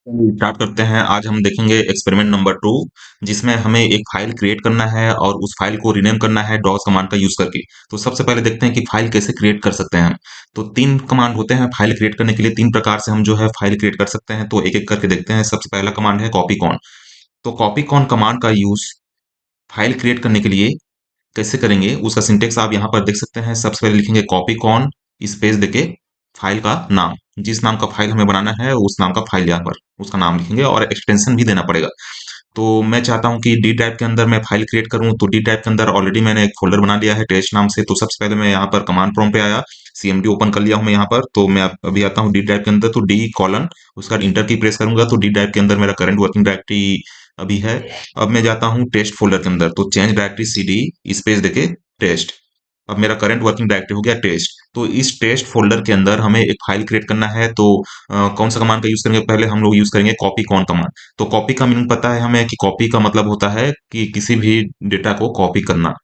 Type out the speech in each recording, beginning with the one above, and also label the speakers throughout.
Speaker 1: Start करते हैं। आज हम देखेंगे एक्सपेरिमेंट नंबर 2, जिसमें हमें एक फाइल क्रिएट करना है और उस फाइल को रीनेम करना है डॉस कमांड का यूज करके। तो सबसे पहले देखते हैं कि फाइल कैसे क्रिएट कर सकते हैं हम। तो तीन कमांड होते हैं फाइल क्रिएट करने के लिए। तीन प्रकार से हम जो है फाइल क्रिएट कर सकते हैं, तो एक एक करके देखते हैं। सबसे पहला कमांड है कॉपी कॉन। तो कॉपी कॉन कमांड का यूज फाइल क्रिएट करने के लिए कैसे करेंगे, उसका सिंटेक्स आप यहाँ पर देख सकते हैं। सबसे पहले लिखेंगे कॉपी कॉन स्पेस देके फाइल का नाम, जिस नाम का फाइल हमें बनाना है उस नाम का फाइल यहाँ पर उसका नाम लिखेंगे और एक्सटेंशन भी देना पड़ेगा। तो मैं चाहता हूँ कि डी टाइप के अंदर मैं फाइल क्रिएट करूँ, तो डी टाइप के अंदर ऑलरेडी मैंने एक फोल्डर बना लिया है टेस्ट नाम से। तो सबसे पहले मैं यहाँ पर कमांड प्रॉम्प्ट पे आया, सीएमडी ओपन कर लिया हूँ मैं यहाँ पर। तो मैं अभी आता हूँ डी टाइप के अंदर, तो डी कॉलन उसका इंटर की प्रेस करूंगा, तो डी टाइप के अंदर मेरा करंट वर्किंग डायरेक्टरी अभी है। अब मैं जाता हूँ टेस्ट फोल्डर के अंदर, तो चेंज डायरेक्टरी सीडी स्पेस देके टेस्ट। अब मेरा करंट वर्किंग डायरेक्टरी हो गया टेस्ट। तो इस टेस्ट फोल्डर के अंदर हमें एक फाइल क्रिएट करना है। तो कौन सा कमांड का यूज करेंगे, पहले हम लोग यूज करेंगे कॉपी कॉन कमांड। तो कॉपी का मीनिंग पता है हमें कि कॉपी का मतलब होता है कि किसी भी डेटा को कॉपी करना।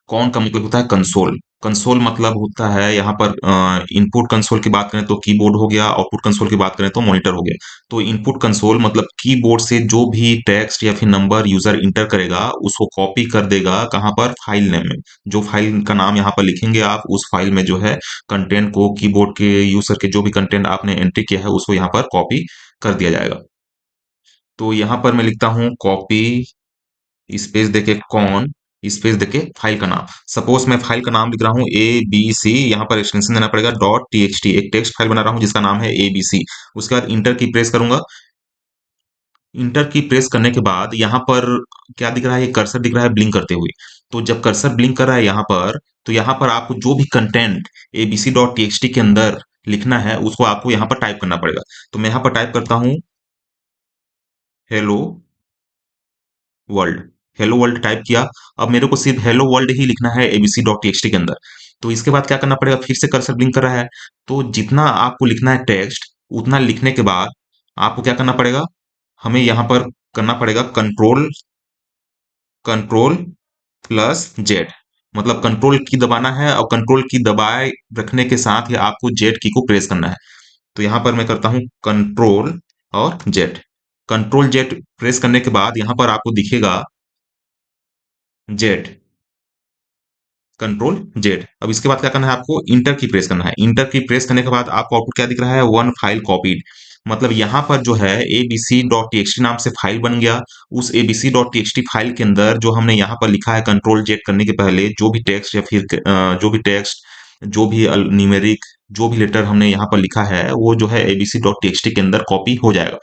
Speaker 1: कौन का मतलब होता है कंसोल। कंसोल मतलब होता है यहाँ पर इनपुट कंसोल की बात करें तो कीबोर्ड हो गया, आउटपुट कंसोल की बात करें तो मॉनिटर हो गया। तो इनपुट कंसोल मतलब कीबोर्ड से जो भी टेक्स्ट या फिर नंबर यूजर इंटर करेगा उसको कॉपी कर देगा कहाँ पर, फाइल नेम में। जो फाइल का नाम यहाँ पर लिखेंगे आप, उस फाइल में जो है कंटेंट को, कीबोर्ड के यूजर के जो भी कंटेंट आपने एंट्री किया है उसको यहाँ पर कॉपी कर दिया जाएगा। तो यहाँ पर मैं लिखता हूँ कॉपी स्पेस देके कॉन स्पेस देके फाइल का नाम। सपोज मैं फाइल का नाम लिख रहा हूँ ABC, यहाँ पर एक्सटेंशन देना पड़ेगा डॉट टीएक्सटी। एक टेक्स्ट फाइल बना रहा हूँ जिसका नाम है ABC। उसके बाद इंटर की प्रेस करूंगा। इंटर की प्रेस करने के बाद यहाँ पर क्या दिख रहा है, ये कर्सर दिख रहा है ब्लिंक करते हुए। तो जब कर्सर ब्लिंक कर रहा है यहाँ पर, तो यहाँ पर आपको जो भी कंटेंट abc.txt के अंदर लिखना है उसको आपको यहाँ पर टाइप करना पड़ेगा। तो मैं यहाँ पर टाइप करता हूँ hello world. Hello world type किया। अब मेरे को सिर्फ हेलो वर्ल्ड ही लिखना है abc.txt के अंदर। तो इसके बाद क्या करना पड़ेगा, फिर से कर्सर ब्लिंक कर रहा है। तो जितना आपको लिखना है टेक्स्ट, उतना लिखने के बाद आपको क्या करना पड़ेगा, हमें यहाँ पर करना पड़ेगा कंट्रोल कंट्रोल प्लस जेड। मतलब कंट्रोल की दबाना है और कंट्रोल की दबाए रखने के साथ ही आपको जेड की को प्रेस करना है। तो यहाँ पर मैं करता हूँ कंट्रोल और जेड। कंट्रोल जेड प्रेस करने के बाद यहाँ पर आपको दिखेगा जेड, कंट्रोल जेड। अब इसके बाद क्या करना है, आपको इंटर की प्रेस करना है। इंटर की प्रेस करने के बाद आपको आउटपुट क्या दिख रहा है, वन फाइल कॉपीड। मतलब यहाँ पर जो है abc.txt नाम से फाइल बन गया। उस abc.txt फाइल के अंदर जो हमने यहाँ पर लिखा है कंट्रोल जेड करने के पहले, जो भी टेक्स्ट या फिर जो भी टेक्स्ट, जो भी न्यूमेरिक, जो भी लेटर हमने यहाँ पर लिखा है वो जो है abc.txt के अंदर कॉपी हो जाएगा।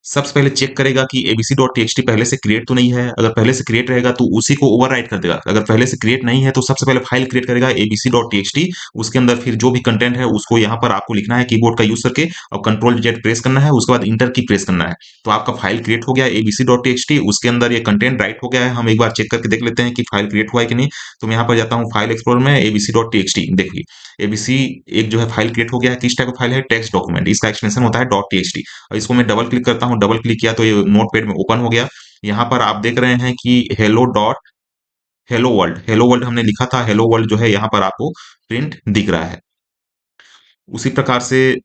Speaker 1: सबसे पहले चेक करेगा कि abc.txt पहले से क्रिएट तो नहीं है। अगर पहले से क्रिएट रहेगा तो उसी को ओवरराइट कर देगा। अगर पहले से क्रिएट नहीं है तो सबसे पहले फाइल क्रिएट करेगा abc.txt। उसके अंदर फिर जो भी कंटेंट है उसको यहाँ पर आपको लिखना है कीबोर्ड का यूज करके, और कंट्रोल जेड प्रेस करना है। उसके बाद इंटर की प्रेस करना है। तो आपका फाइल क्रिएट हो गया abc.txt। उसके अंदर ये कंटेंट राइट हो गया है। हम एक बार चेक करके देख लेते हैं कि फाइल क्रिएट हुआ है कि नहीं। तो मैं यहाँ पर जाता हूँ फाइल एक्सप्लोरर में, abc.txt देखिए एबीसी एक जो है फाइल क्रिएट हो गया है। किस टाइप का फाइल है, टेक्स्ट डॉक्यूमेंट। इसका एक्सटेंशन होता है डॉट टीएक्सटी। और इसको मैं डबल क्लिक करता हूँ, डबल क्लिक किया तो ये नोटपैड में ओपन हो गया। यहाँ पर आप देख रहे हैं कि hello dot hello world, hello world हमने लिखा था, हेलो वर्ल्ड जो है यहाँ पर आपको प्रिंट दिख रहा है। उसी प्रकार से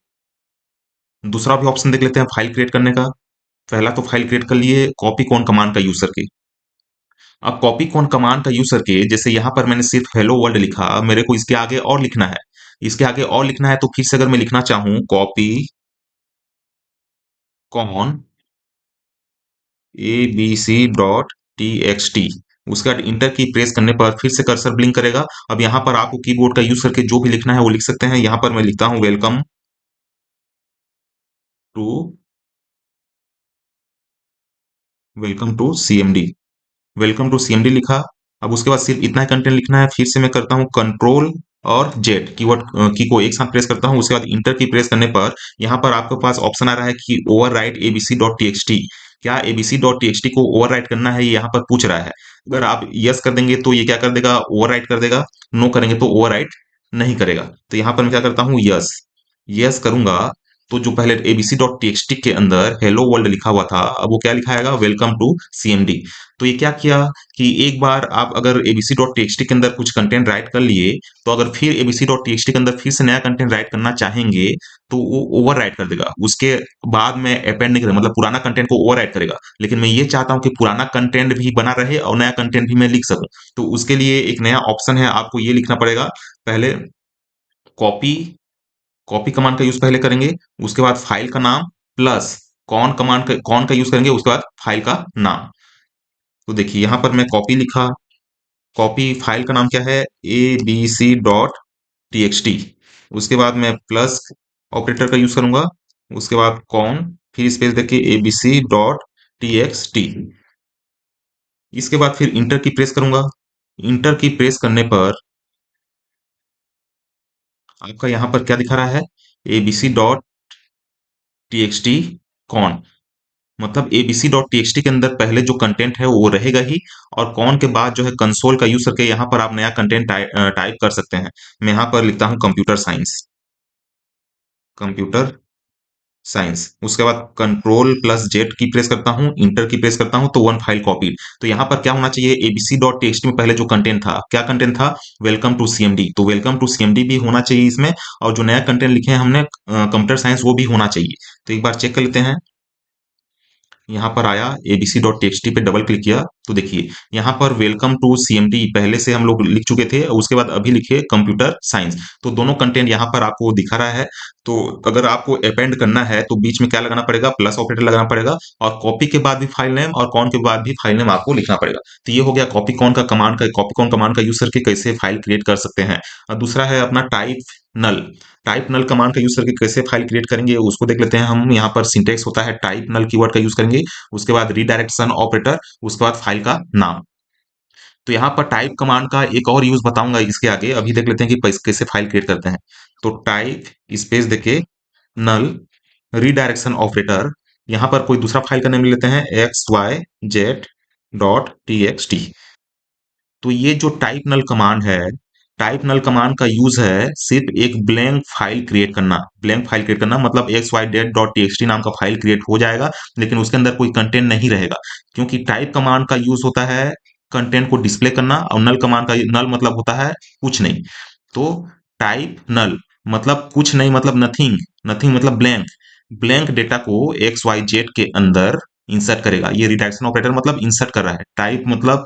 Speaker 1: दूसरा भी ऑप्शन देख लेते हैं फाइल क्रिएट करने का। पहला तो फाइल क्रिएट कर लिए कॉपी कौन कमांड का यूज करके। अब कॉपी कौन कमांड का यूज करके, जैसे यहाँ पर मैंने सिर्फ हेलो वर्ल्ड लिखा, मेरे को इसके आगे और लिखना है। इसके आगे और लिखना है तो फिर से अगर मैं लिखना चाहूँ कॉपी कॉन abc.txt, उसके बाद इंटर की प्रेस करने पर फिर से कर्सर ब्लिंक करेगा। अब यहाँ पर आपको कीबोर्ड का यूज करके जो भी लिखना है वो लिख सकते हैं। यहाँ पर मैं लिखता हूँ to welcome to CMD. Welcome to CMD लिखा। अब उसके बाद सिर्फ इतना ही कंटेंट लिखना है। फिर से मैं करता हूँ कंट्रोल और जेड कीवर्ड की को एक साथ प्रेस करता हूँ। उसके बाद इंटर की प्रेस करने पर यहाँ पर आपके पास ऑप्शन आ रहा है कि ओवर राइट abc.txt। क्या abc.txt को ओवर राइट करना है, ये यहाँ पर पूछ रहा है। अगर आप यस कर देंगे तो ये क्या कर देगा, ओवर राइट कर देगा। नो करेंगे तो ओवर राइट नहीं करेगा। तो यहाँ पर मैं क्या करता हूँ, यस। यस करूंगा तो जो पहले abc.txt के अंदर हेलो वर्ल्ड लिखा हुआ था, अब वो क्या लिखाएगा, वेलकम टू सीएमडी। तो ये क्या किया कि एक बार आप अगर abc.txt के अंदर कुछ कंटेंट राइट कर लिए, तो अगर फिर abc.txt के अंदर फिर से नया कंटेंट राइट करना चाहेंगे, तो वो ओवर राइट कर देगा। उसके बाद में अपेंड नहीं करेगा, मतलब पुराना कंटेंट को ओवर राइट करेगा। लेकिन मैं ये चाहता हूँ कि पुराना कंटेंट भी बना रहे और नया कंटेंट भी मैं लिख सकूं। तो उसके लिए एक नया ऑप्शन है, आपको ये लिखना पड़ेगा। पहले कॉपी कॉपी कमांड का यूज पहले करेंगे, उसके बाद फाइल का नाम प्लस कौन का यूज करेंगे, उसके बाद फाइल का नाम। तो देखिए यहां पर मैं कॉपी लिखा, कॉपी फाइल का नाम क्या है, abc.txt। उसके बाद मैं प्लस ऑपरेटर का यूज करूंगा, उसके बाद कौन, फिर स्पेस देके abc.txt। इसके बाद फिर इंटर की प्रेस करूंगा। इंटर की प्रेस करने पर आपका यहां पर क्या दिखा रहा है, abc.txt कौन, मतलब abc.txt के अंदर पहले जो कंटेंट है वो रहेगा ही, और कौन के बाद जो है कंसोल का यूज करके यहाँ पर आप नया कंटेंट टाइप कर सकते हैं। मैं यहाँ पर लिखता हूँ कंप्यूटर साइंस, कंप्यूटर साइंस। उसके बाद कंट्रोल प्लस जेड की प्रेस करता हूँ, इंटर की प्रेस करता हूँ, तो वन फाइल कॉपी। तो यहाँ पर क्या होना चाहिए, abc.txt में पहले जो कंटेंट था, क्या कंटेंट था, वेलकम टू सीएमडी। तो वेलकम टू सीएमडी भी होना चाहिए इसमें, और जो नया कंटेंट लिखे हैं हमने कंप्यूटर साइंस, वो भी होना चाहिए। तो एक बार चेक कर लेते हैं। यहाँ पर आया, abc.txt पे डबल क्लिक किया, तो देखिए यहाँ पर वेलकम टू सीएमडी पहले से हम लोग लिख चुके थे, उसके बाद अभी लिखे कंप्यूटर साइंस। तो दोनों कंटेंट यहाँ पर आपको दिखा रहा है। तो अगर आपको अपेंड करना है तो बीच में क्या लगाना पड़ेगा, प्लस ऑपरेटर लगाना पड़ेगा, और कॉपी के बाद भी फाइल नेम और कौन के बाद भी फाइल नेम आपको लिखना पड़ेगा। तो ये हो गया कॉपी कौन कमांड का यूज करके कैसे फाइल क्रिएट कर सकते हैं। और दूसरा है अपना नल टाइप नल कमांड का यूज करके कैसे फाइल क्रिएट करेंगे, उसको देख लेते हैं हम। यहाँ पर सिंटेक्स होता है, टाइप नल कीवर्ड का यूज करेंगे, उसके बाद रिडायरेक्शन ऑपरेटर, उसके बाद फाइल का नाम। तो यहाँ पर टाइप कमांड का एक और यूज बताऊंगा इसके आगे, अभी देख लेते हैं कि कैसे फाइल क्रिएट करते हैं। तो टाइप स्पेस देके नल रिडायरेक्शन ऑपरेटर, यहाँ पर कोई दूसरा फाइल का नेम ले लेते हैं, xyz.txt। तो ये जो टाइप नल कमांड है, टाइप नल कमांड का यूज है सिर्फ एक ब्लैंक फाइल क्रिएट करना। ब्लैंक फाइल क्रिएट करना मतलब xyz.txt नाम का फाइल क्रिएट हो जाएगा, लेकिन उसके अंदर कोई कंटेंट नहीं रहेगा। क्योंकि टाइप कमांड का यूज होता है कंटेंट को डिस्प्ले करना, और नल कमांड का नल मतलब होता है कुछ नहीं। तो टाइप नल मतलब कुछ नहीं, मतलब नथिंग, नथिंग मतलब ब्लैंक। ब्लैंक डेटा को एक्स वाई जेड के अंदर इंसर्ट करेगा। ये रिडक्शन ऑपरेटर मतलब इंसर्ट कर रहा है। टाइप मतलब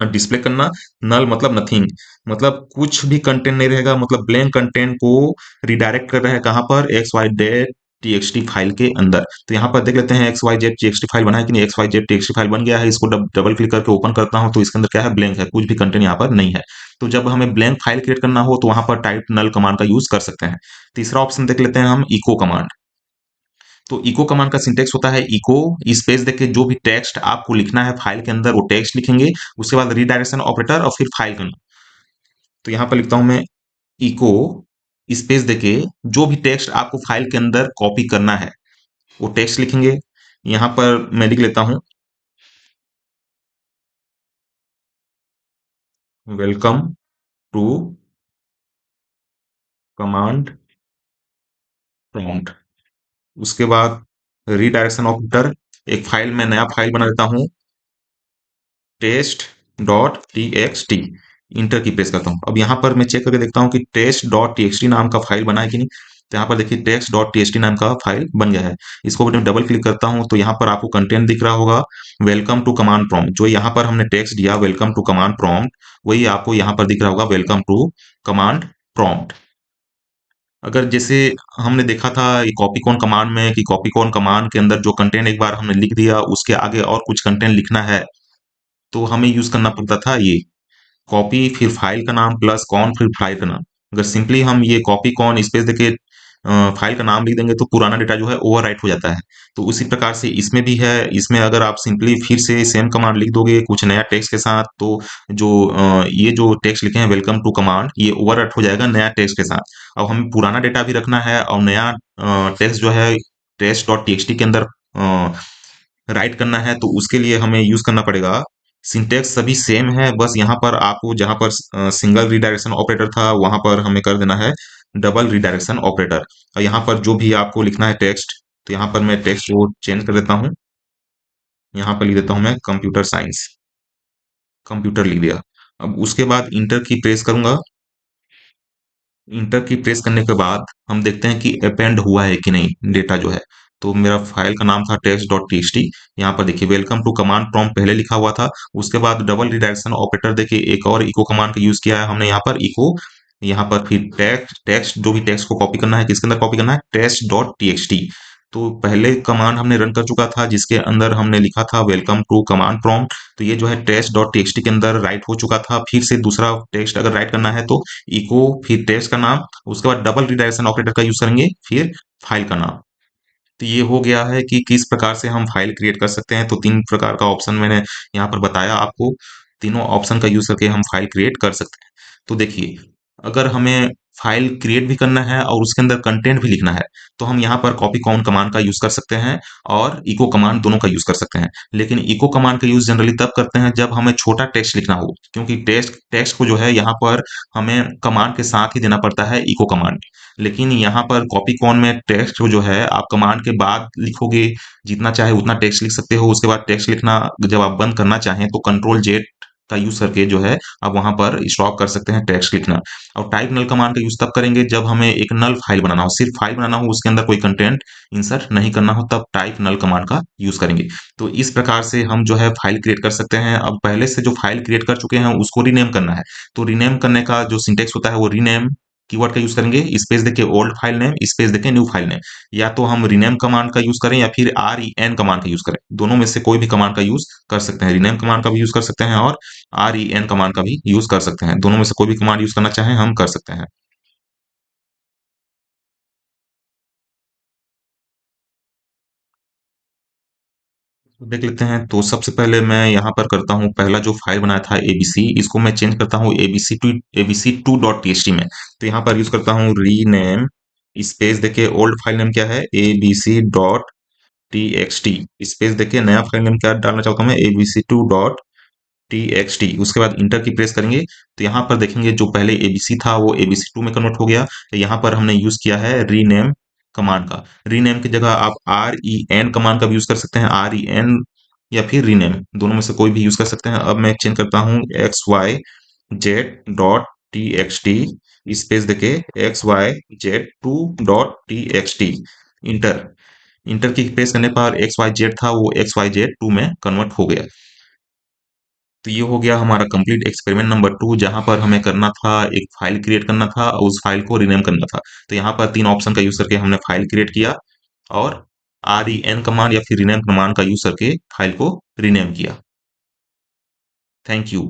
Speaker 1: डिस्प्ले करना, नल मतलब नथिंग, मतलब कुछ भी कंटेंट नहीं रहेगा, मतलब ब्लैंक कंटेंट को रिडायरेक्ट कर रहा है कहाँ पर, X Y Z TXT file के अंदर। तो यहाँ पर देख लेते हैं X Y Z TXT file बना है कि नहीं। X Y Z TXT file बन गया है, इसको डबल क्लिक करके ओपन करता हूँ, तो इसके अंदर क्या है, ब्लैंक है, कुछ भी कंटेंट यहाँ पर नहीं है। तो जब हमें ब्लैंक फाइल क्रिएट करना हो तो वहां पर टाइप नल कमांड का यूज कर सकते हैं। तीसरा ऑप्शन देख लेते हैं हम, इको कमांड। तो इको कमांड का सिंटेक्स होता है, इको स्पेस देके जो भी टेक्स्ट आपको लिखना है फाइल के अंदर वो टेक्स्ट लिखेंगे, उसके बाद रिडायरेक्शन ऑपरेटर और फिर फाइल का नाम। तो यहाँ पर लिखता हूं मैं, इको स्पेस देके जो भी टेक्स्ट आपको फाइल के अंदर कॉपी करना है वो टेक्स्ट लिखेंगे। यहाँ पर मैं लिख लेता हूं, वेलकम टू कमांड प्रॉम्प्ट। उसके बाद रिडायरेक्शन ऑपरेटर, एक फाइल में नया फाइल बना देता हूं, test dot T X T. Enter की प्रेस करता हूँ। अब यहाँ पर मैं चेक करके देखता हूँ कि test dot T X T नाम का फाइल बना है कि नहीं। तो यहाँ पर देखिए test dot T X T नाम का फाइल बन गया है। इसको मैं डबल क्लिक करता हूँ तो यहाँ पर आपको कंटेंट दिख रहा होगा, वेलकम टू कमांड प्रॉम्प्ट। जो यहाँ पर हमने टेक्स्ट दिया वेलकम टू कमांड प्रॉम्प्ट, वही आपको यहाँ पर दिख रहा होगा, वेलकम टू कमांड प्रॉम्प्ट। अगर जैसे हमने देखा था ये कॉपी कॉन कमांड में, कि कॉपी कॉन कमांड के अंदर जो कंटेंट एक बार हमने लिख दिया उसके आगे और कुछ कंटेंट लिखना है, तो हमें यूज करना पड़ता था ये कॉपी फिर फाइल का नाम प्लस कौन फिर फाइल का नाम। अगर सिंपली हम ये कॉपी कौन स्पेस देके फाइल का नाम लिख देंगे तो पुराना डेटा जो है ओवरराइट हो जाता है। तो उसी प्रकार से इसमें भी है, इसमें अगर आप सिंपली फिर से सेम कमांड लिख दोगे कुछ नया टेक्स्ट के साथ, तो जो ये जो टेक्स्ट लिखे हैं वेलकम टू कमांड, ये ओवरराइट हो जाएगा नया टेक्स्ट के साथ। अब हमें पुराना डेटा भी रखना है और नया टेक्स्ट जो है टेस्ट डॉट टीएक्सटी के अंदर राइट करना है, तो उसके लिए हमें यूज करना पड़ेगा। सिंटेक्स सभी सेम है, बस यहाँ पर आपको जहाँ पर सिंगल रिडायरेक्शन ऑपरेटर था वहां पर हमें कर देना है डबल रिडायरेक्शन ऑपरेटर। और यहाँ पर जो भी आपको लिखना है टेक्स्ट, तो यहाँ पर मैं टेक्स्ट को चेंज कर देता हूँ। यहाँ पर लिख देता हूँ मैं कंप्यूटर साइंस, कंप्यूटर लिख दिया। अब उसके बाद इंटर की प्रेस करूंगा। इंटर की प्रेस करने के बाद हम देखते हैं कि अपेंड हुआ है कि नहीं डेटा जो है। तो मेरा फाइल का नाम था text dot T X T. यहाँ पर देखिए वेलकम टू कमांड प्रॉम्प्ट पहले लिखा हुआ था। उसके बाद डबल रिडायरेक्शन ऑपरेटर देखिए एक और इको कमांड का यूज किया है हमने यहाँ पर इको। यहाँ पर फिर टेक्स्ट टेक्स्ट जो भी टेक्स्ट को कॉपी करना है किसके अंदर कॉपी करना है, text dot T X T. तो पहले कमांड हमने रन कर चुका था जिसके अंदर हमने लिखा था वेलकम टू कमांड प्रॉम्प्ट। तो ये जो है text dot T X T के अंदर राइट हो चुका था। फिर से दूसरा टेक्स्ट अगर राइट करना है तो इको, फिर टेक्स्ट का नाम, उसके बाद डबल रिडायरेक्शन ऑपरेटर का यूज करेंगे, फिर फाइल का नाम। तो ये हो गया है कि किस प्रकार से हम फाइल क्रिएट कर सकते हैं। तो तीन प्रकार का ऑप्शन मैंने यहाँ पर बताया आपको। तीनों ऑप्शन का यूज करके हम फाइल क्रिएट कर सकते हैं। तो देखिए, अगर हमें फाइल क्रिएट भी करना है और उसके अंदर कंटेंट भी लिखना है, तो हम यहाँ पर कॉपी काउंट कमांड का यूज कर सकते हैं और इको कमांड दोनों का यूज कर सकते हैं। लेकिन इको कमांड का यूज जनरली तब करते हैं जब हमें छोटा टेक्स्ट लिखना हो, क्योंकि टेक्स्ट टेक्स्ट को जो है यहाँ पर हमें कमांड के साथ ही देना पड़ता है इको कमांड। लेकिन यहाँ पर कॉपी कॉन में टेक्स्ट को जो है आप कमांड के बाद लिखोगे, जितना चाहे उतना टेक्स्ट लिख सकते हो। उसके बाद टेक्स्ट लिखना जब आप बंद करना चाहें तो कंट्रोल जेड का यूज करके जो है आप वहां पर स्टॉप कर सकते हैं टेक्स्ट लिखना। और टाइप नल कमांड का यूज तब करेंगे जब हमें एक नल फाइल बनाना हो, सिर्फ फाइल बनाना हो, उसके अंदर कोई कंटेंट इंसर्ट नहीं करना हो, तब टाइप नल कमांड का यूज करेंगे। तो इस प्रकार से हम जो है फाइल क्रिएट कर सकते हैं। अब पहले से जो फाइल क्रिएट कर चुके हैं उसको रीनेम करना है। तो रीनेम करने का जो सिंटेक्स होता है वो रीनेम कीवर्ड का यूज करेंगे, स्पेस देके ओल्ड फाइल नेम, स्पेस देके न्यू फाइल नेम। या तो हम रीनेम कमांड का यूज करें या फिर आर ई एन कमांड का यूज करें, दोनों में से कोई भी कमांड का यूज कर सकते हैं। रीनेम कमांड का भी यूज कर सकते हैं और आर ई एन कमांड का भी यूज कर सकते हैं। दोनों में से कोई भी कमांड यूज करना चाहें हम कर सकते हैं। तो देख लेते हैं। तो सबसे पहले मैं यहाँ पर करता हूँ, पहला जो फाइल बनाया था एबीसी, इसको मैं चेंज करता हूँ एबीसी टू डॉट टीएक्सटी में। तो यहाँ पर यूज करता हूँ रीनेम स्पेस देके ओल्ड फाइल नेम क्या है, ABC dot T X T, space देके नया फाइल नेम क्या डालना चाहता हूँ मैं, ABC to dot T X T. उसके बाद इंटर की प्रेस करेंगे। तो यहाँ पर देखेंगे जो पहले एबीसी था वो एबीसी टू में कन्वर्ट हो गया। तो यहाँ पर हमने यूज किया है रीनेम कमांड का। रीनेम की जगह आप आर ई एन कमांड का भी यूज कर सकते हैं, आर ई एन या फिर रीनेम, दोनों में से कोई भी यूज कर सकते हैं। अब मैं चेंज करता हूँ X Y Z dot T X T, space देके X Y Z two dot T X T. Enter, enter की प्रेस करने पर एक्स वाई जेड था वो एक्स वाई जेड टू में कन्वर्ट हो गया। तो ये हो गया हमारा कंप्लीट एक्सपेरिमेंट नंबर टू, जहां पर हमें करना था एक फाइल क्रिएट करना था और उस फाइल को रीनेम करना था। तो यहाँ पर तीन ऑप्शन का यूज करके हमने फाइल क्रिएट किया और आर ई एन कमांड या फिर रीनेम कमांड का यूज करके फाइल को रीनेम किया। Thank you.